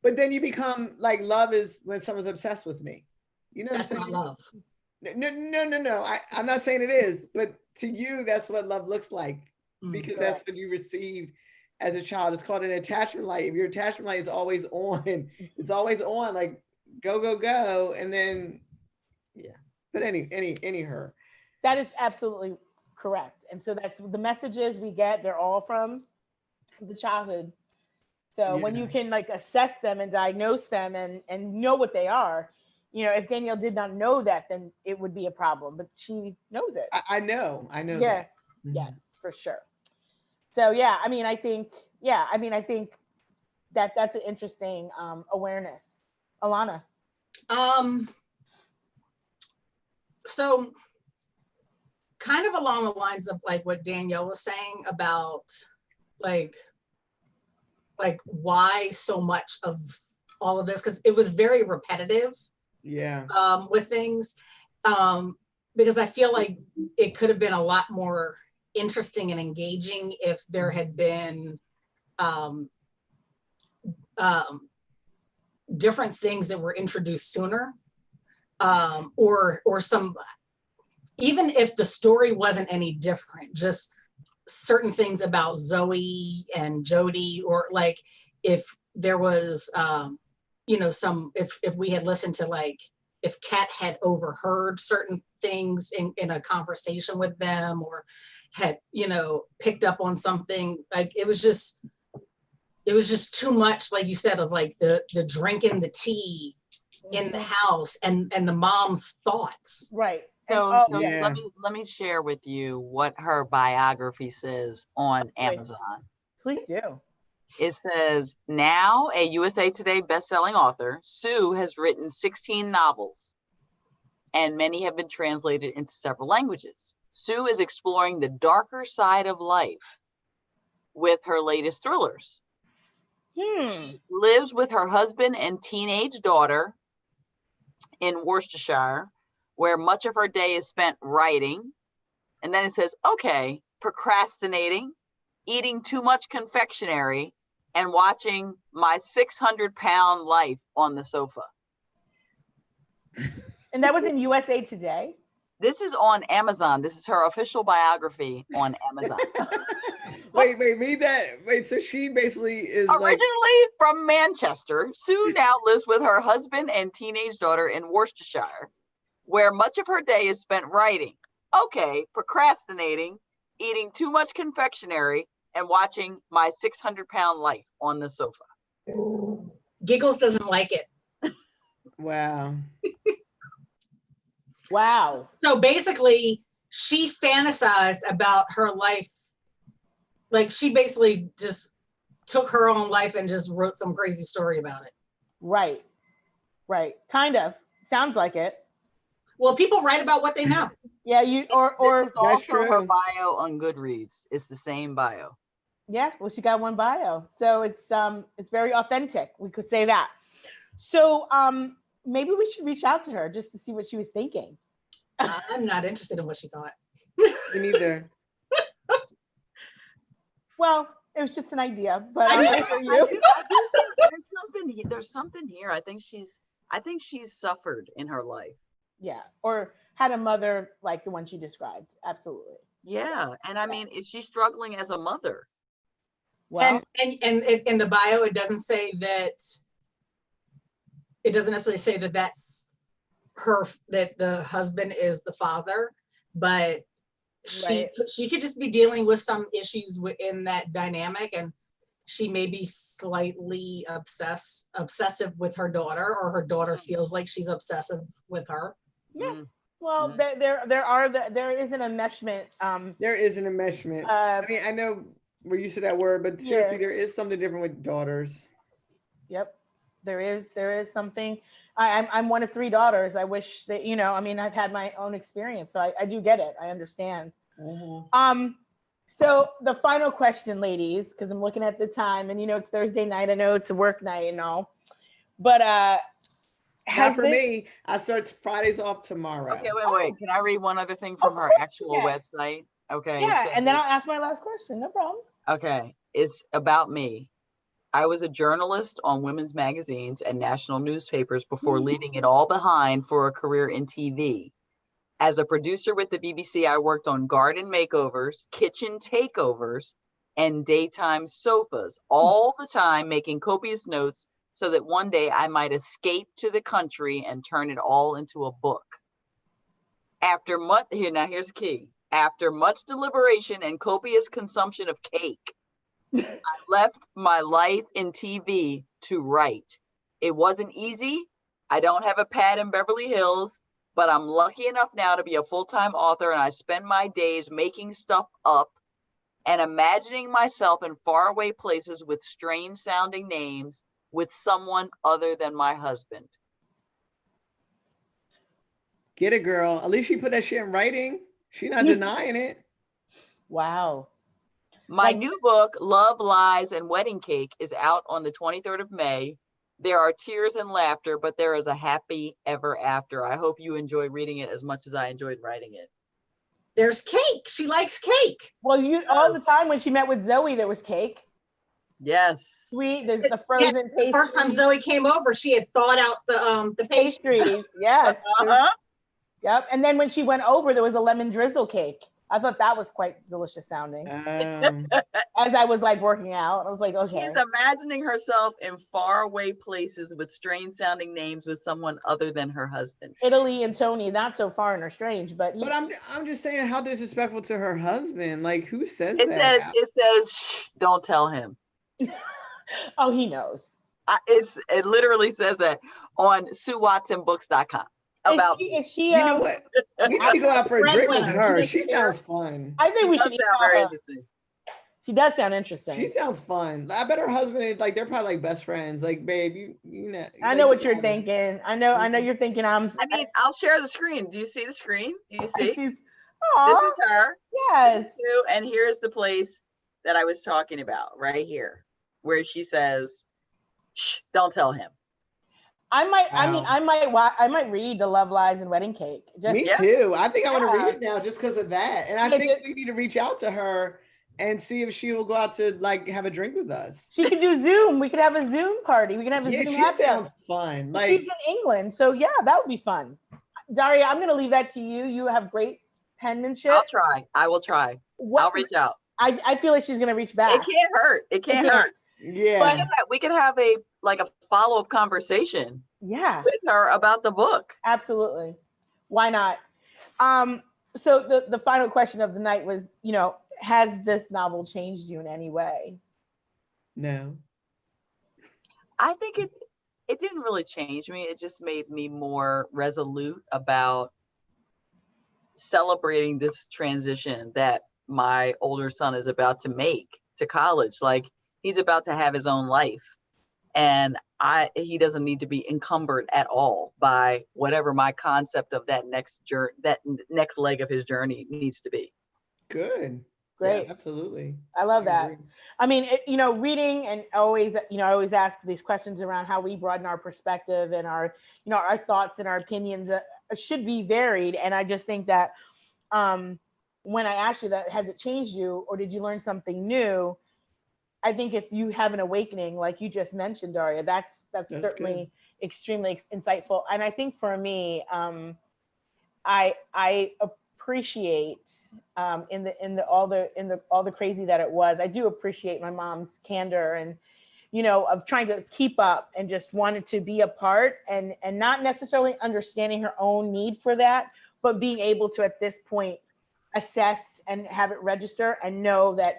But then you become like, love is when someone's obsessed with me. You know what I'm saying? That's not love. No. I'm not saying it is, but to you, that's what love looks like because that's what you received as a child. It's called an attachment light. If your attachment light is always on, it's always on, like go. And then, yeah. But any her. That is absolutely correct. And so that's the messages we get. They're all from the childhood. So when you can like assess them and diagnose them and know what they are, you know, if Danielle did not know that, then it would be a problem, but she knows it. I know Yeah. that. Yes, for sure. So yeah, I mean, I think that that's an interesting awareness. Alana. So kind of along the lines of like what Danielle was saying about like why so much of all of this, because it was very repetitive. Yeah. With things, because I feel like it could have been a lot more interesting and engaging if there had been different things that were introduced sooner, or some, even if the story wasn't any different, just certain things about Zoe and Jody, or like if there was you know, if we had listened to like, if Kat had overheard certain things in a conversation with them, or had, you know, picked up on something, like it was just too much, like you said, of like the drinking the tea in the house and the mom's thoughts. Right. So, yeah. let me share with you what her biography says on Amazon. Please do. It says, now a USA Today bestselling author, Sue has written 16 novels, and many have been translated into several languages. Sue is exploring the darker side of life with her latest thrillers. She lives with her husband and teenage daughter in Worcestershire, where much of her day is spent writing. And then it says, okay, procrastinating, eating too much confectionery, and watching My 600-Pound Life on the sofa. And that was in USA Today? This is on Amazon. This is her official biography on Amazon. Wait, read that. Wait, so she basically is originally from Manchester, Sue now lives with her husband and teenage daughter in Worcestershire, where much of her day is spent writing. Okay, procrastinating, eating too much confectionery, and watching My 600-Pound Life on the sofa. Giggles doesn't like it. Wow. Wow. So basically, she fantasized about her life. Like she basically just took her own life and just wrote some crazy story about it. Right. Kind of. Sounds like it. Well, people write about what they know. Yeah, or This is also her bio on Goodreads. It's the same bio. Yeah, well, she got one bio, so it's very authentic. We could say that. So maybe we should reach out to her just to see what she was thinking. I'm not interested in what she thought. Me neither. Well, it was just an idea, but I I'm for you. There's something here. I think she's suffered in her life. Yeah, or had a mother like the one she described. Absolutely. Yeah, and I mean, is she struggling as a mother? Well, and in the bio, it doesn't say that it doesn't necessarily say that that's that the husband is the father, but Right. she could just be dealing with some issues within that dynamic, and she may be slightly obsessive with her daughter, or her daughter feels like she's obsessive with her. Yeah. Mm. Well, there is an enmeshment. There is an enmeshment. I mean, I know we're used to that word, but seriously, there is something different with daughters. Yep, there is something. I'm one of 3 daughters. I wish that, you know, I mean, I've had my own experience, so I do get it. I understand. So the final question, ladies, because I'm looking at the time, and you know it's Thursday night. I know it's a work night and all, but Not for me. I start Fridays off tomorrow. Okay, wait. Can I read one other thing from her actual website? Okay. Yeah, and then I'll ask my last question. No problem. Okay, it's about me. I was a journalist on women's magazines and national newspapers before leaving it all behind for a career in TV. As a producer with the BBC, I worked on garden makeovers, kitchen takeovers, and daytime sofas, all the time making copious notes so that one day I might escape to the country and turn it all into a book. After much, here's the key. After much deliberation and copious consumption of cake, I left my life in TV to write. It wasn't easy. I don't have a pad in Beverly Hills, but I'm lucky enough now to be a full-time author, and I spend my days making stuff up and imagining myself in faraway places with strange sounding names with someone other than my husband. Get it, girl. At least she put that shit in writing. She's not denying it. Wow. My new book, Love, Lies, and Wedding Cake, is out on the 23rd of May. There are tears and laughter, but there is a happy ever after. I hope you enjoy reading it as much as I enjoyed writing it. There's cake. She likes cake. Well, all the time when she met with Zoe, there was cake. Yes. Sweet. There's the frozen pastry. The first time Zoe came over, she had thawed out the pastries. Yes. Uh-huh. Yep. And then when she went over, there was a lemon drizzle cake. I thought that was quite delicious sounding. As I was like working out, I was like, okay. She's imagining herself in faraway places with strange sounding names with someone other than her husband. Italy and Tony, not so foreign or strange, but I'm just saying, how disrespectful to her husband. Like, who says it that? It says, shh, don't tell him. Oh, he knows. It literally says that on SueWatsonBooks.com. About is she you know what? We need to go out for a drink with her. She sounds fun. I think we should sound very interesting. She does sound interesting. She sounds fun. I bet her husband, like, they're probably like best friends. Like, babe, you know. I know what you're thinking. I know you're thinking. I mean, I'll share the screen. Do you see the screen? Do you see? This is her. Yes. And here's the place that I was talking about, right here, where she says, shh, don't tell him. I might read the Love, Lies, and Wedding Cake. Me too. I think I want to read it now just because of that. And I think we need to reach out to her and see if she will go out to like have a drink with us. She could do Zoom. We could have a Zoom party. We can have a Zoom. She sounds fun. Like, she's in England, so yeah, that would be fun. Daria, I'm going to leave that to you. You have great penmanship. I'll try. I will try. I'll reach out. I feel like she's going to reach back. It can't hurt. It can't hurt. Yeah. But we could have a follow-up conversation. Yeah. With her about the book. Absolutely. Why not? So the final question of the night was, has this novel changed you in any way? No. I think it didn't really change me. It just made me more resolute about celebrating this transition that my older son is about to make to college. Like, he's about to have his own life, and he doesn't need to be encumbered at all by whatever my concept of that next leg of his journey needs to be. Good. Great. Yeah, absolutely. I love that. I mean, reading, and I always ask these questions around how we broaden our perspective and our thoughts and our opinions should be varied. And I just think that when I asked you that, has it changed you or did you learn something new? I think if you have an awakening, like you just mentioned, Daria, that's certainly good. Extremely insightful. And I think for me, I appreciate in all the crazy that it was, I do appreciate my mom's candor and you know, of trying to keep up and just wanted to be a part and not necessarily understanding her own need for that, but being able to at this point assess and have it register and know that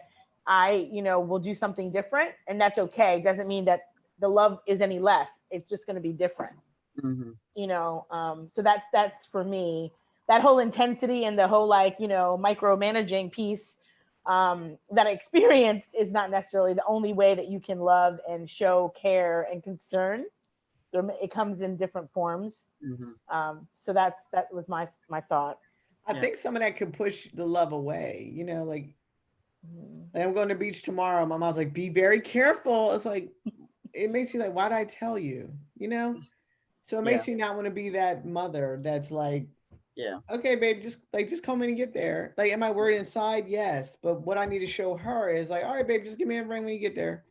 I, you know, will do something different, and that's okay. Doesn't mean that the love is any less. It's just going to be different. Mhm. You know, so that's for me, that whole intensity and the whole, like, you know, micromanaging piece that I experienced is not necessarily the only way that you can love and show care and concern. It comes in different forms. Mhm. So that was my thought. I Yeah. think some of that could push the love away, you know, like Mhm. I'm going to the beach tomorrow. My mom's like, be very careful. It's like, it makes you like, why did I tell you? You know? So it Yeah. makes you not want to be that mother that's like, Yeah. okay, babe, just come in and get there. Like, am I worried inside? Yes. But what I need to show her is like, all right, babe, just give me a ring when you get there.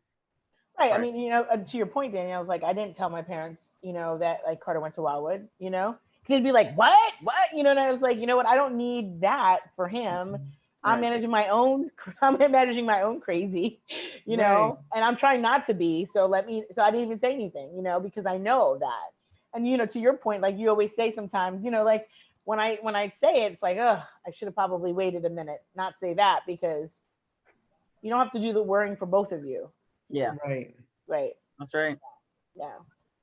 Right. I Right. mean, you know, to your point, Danielle, I was like, I didn't tell my parents, you know, that like Carter went to Wildwood, you know, because they'd be like, what? You know, and I was like, you know what? I don't need that for him. I'm Right. managing my own, I'm managing my own crazy, you know, and I'm trying not to be. So I didn't even say anything, you know, because I know that. And, you know, to your point, like you always say sometimes, you know, like when I say it, it's like, oh, I should have probably waited a minute, not say that, because you don't have to do the worrying for both of you. Yeah. Right. Right. That's right. Yeah.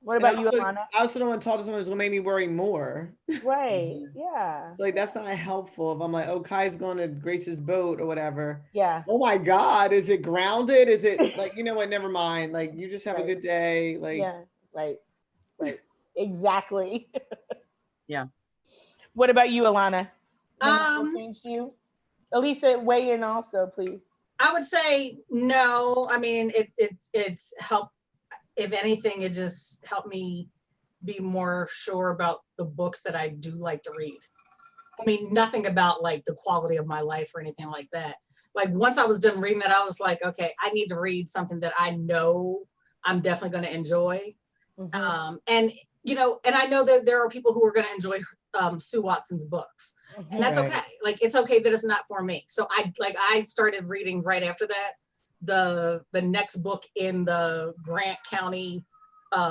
What And about you, also, Alana? I also don't want to talk to someone who's gonna make me worry more. Right. Mhm. Yeah. Like that's not helpful. If I'm like, oh, Kai's going to Grace's boat or whatever. Yeah. Oh my God, is it grounded? Is it like, you know what? Never mind. Like you just have a Right. good day. Like Yeah. Right. Right. Exactly. Yeah. What about you, Alana? Um, Changed you? Elisa, weigh in also, please. I would say no. I mean, it's helped. If anything, it just helped me be more sure about the books that I do like to read. I mean, nothing about like the quality of my life or anything like that. Like once I was done reading that, I was like, okay, I need to read something that I know I'm definitely going to enjoy. Mhm. And you know, and I know that there are people who are going to enjoy Sue Watson's books, and that's Right. okay. Like it's okay that it's not for me. So I started reading right after that the next book in the Grant County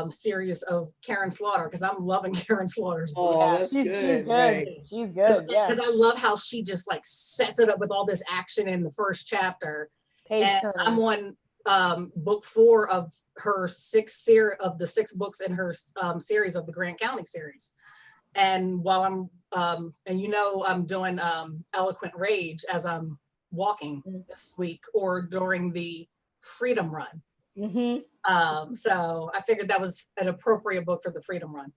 series of Karen Slaughter, because I'm loving Karen Slaughter's book. Oh, Yeah, that's she's good. good. Right. She's good. Yeah. Because I love how she just like sets it up with all this action in the first chapter. Page And turner. I'm on book 4 of her 6 books in her series of the Grant County series. And while I'm and you know I'm doing Eloquent Rage as I'm walking this week or during the Freedom Run. Mm-hmm. So I figured that was an appropriate book for the Freedom Run.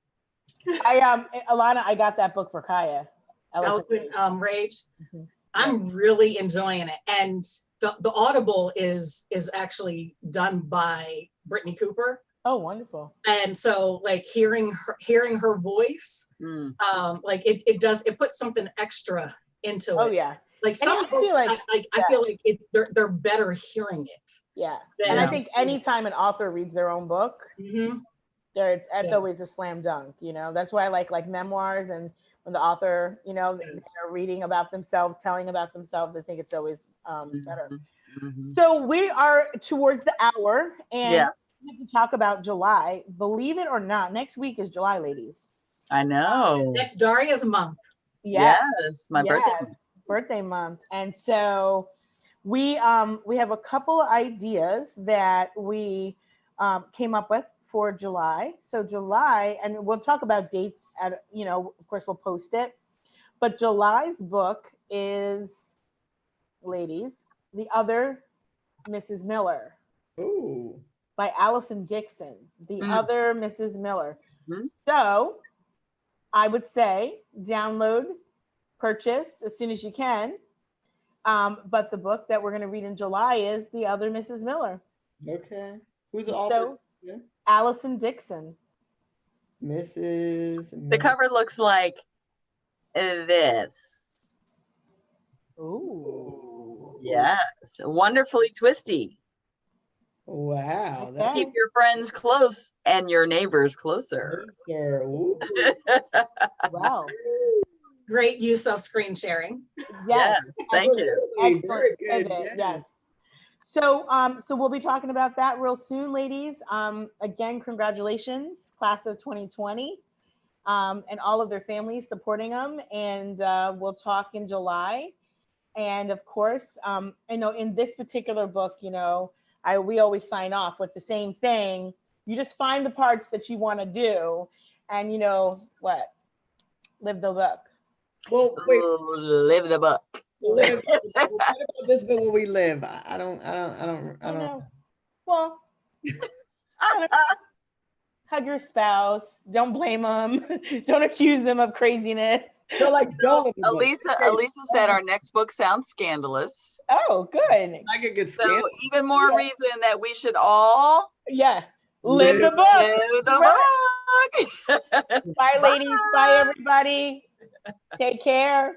Alana, I got that book for Kaya. Eloquent Rage. Mhm. I'm really enjoying it, and the Audible is actually done by Brittany Cooper, Oh, wonderful. and so like hearing her voice, Mm. like it puts something extra into Oh it. yeah. Like And some I feel books, like- I feel like they're better hearing it. Yeah. than- And I Yeah. think anytime an author reads their own book, Mhm. that's Yeah. always a slam dunk, you know. That's why I like memoirs, and when the author, you know, Yeah. they're reading about themselves, telling about themselves, I think it's always better. Mhm. So we are towards the hour, and Yes. we have to talk about July. Believe it or not, next week is July, ladies. I know. That's Daria's month. Yes, Yes. My birthday. birthday month. And so we have a couple of ideas that we came up with for July. So July, and we'll talk about dates at, you know, of course we'll post it. But July's book is, ladies, The Other Mrs. Miller Ooh. by Allison Dixon. The Mm. Other Mrs. Miller. Mhm. So I would say download, purchase as soon as you can. But the book that we're going to read in July is The Other Mrs. Miller. Okay. Who's the author? So Yeah. Allison Dixon. Mrs. The cover looks like this. Ooh. Yes. Wonderfully twisty. Wow. Okay. Keep your friends close and your neighbors closer. Ooh. Well, Great use of screen sharing. yes. Thank you. Absolutely. Excellent Very good. pivot, Yes. yes. So we'll be talking about that real soon, ladies. Again, congratulations, class of 2020, and all of their families supporting them. And we'll talk in July. And of course, I know in this particular book, you know, we always sign off with the same thing. You just find the parts that you want to do, and you know what, live the book. Well, wait, Live the book. live. What about this book where we live? I don't. know. Well, hug your spouse. Don't blame them. Don't accuse them of craziness. No, like don't. live the book. Elisa said our next book sounds scandalous. Oh, good. Like a good So scan. even more Yeah. reason that we should all Yeah. Live the book. live the book. Bye, ladies. Bye, everybody. Take care.